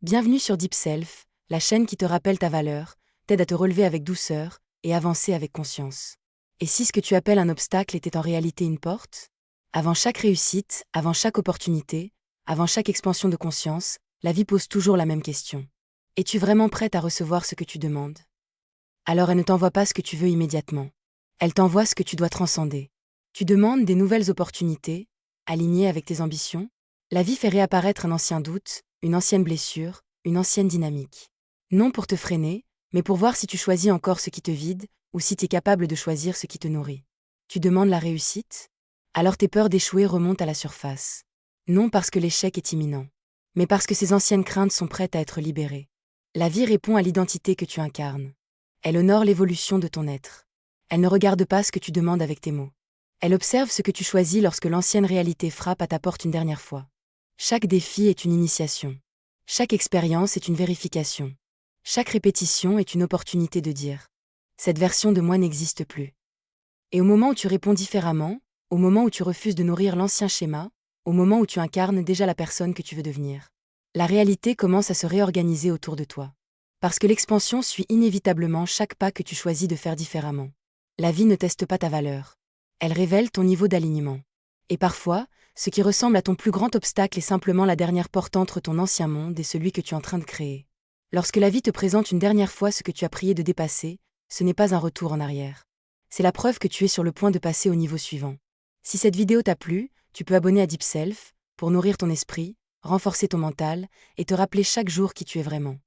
Bienvenue sur Deep Self, la chaîne qui te rappelle ta valeur, t'aide à te relever avec douceur et avancer avec conscience. Et si ce que tu appelles un obstacle était en réalité une porte? Avant chaque réussite, avant chaque opportunité, avant chaque expansion de conscience, la vie pose toujours la même question. Es-tu vraiment prête à recevoir ce que tu demandes? Alors elle ne t'envoie pas ce que tu veux immédiatement. Elle t'envoie ce que tu dois transcender. Tu demandes des nouvelles opportunités, alignées avec tes ambitions? La vie fait réapparaître un ancien doute, une ancienne blessure, une ancienne dynamique. Non pour te freiner, mais pour voir si tu choisis encore ce qui te vide, ou si tu es capable de choisir ce qui te nourrit. Tu demandes la réussite? Alors tes peurs d'échouer remontent à la surface. Non parce que l'échec est imminent, mais parce que ces anciennes craintes sont prêtes à être libérées. La vie répond à l'identité que tu incarnes. Elle honore l'évolution de ton être. Elle ne regarde pas ce que tu demandes avec tes mots. Elle observe ce que tu choisis lorsque l'ancienne réalité frappe à ta porte une dernière fois. Chaque défi est une initiation. Chaque expérience est une vérification. Chaque répétition est une opportunité de dire: cette version de moi n'existe plus. Et au moment où tu réponds différemment, au moment où tu refuses de nourrir l'ancien schéma, au moment où tu incarnes déjà la personne que tu veux devenir, la réalité commence à se réorganiser autour de toi. Parce que l'expansion suit inévitablement chaque pas que tu choisis de faire différemment. La vie ne teste pas ta valeur. Elle révèle ton niveau d'alignement. Et parfois, ce qui ressemble à ton plus grand obstacle est simplement la dernière porte entre ton ancien monde et celui que tu es en train de créer. Lorsque la vie te présente une dernière fois ce que tu as prié de dépasser, ce n'est pas un retour en arrière. C'est la preuve que tu es sur le point de passer au niveau suivant. Si cette vidéo t'a plu, tu peux abonner à Deep Self pour nourrir ton esprit, renforcer ton mental et te rappeler chaque jour qui tu es vraiment.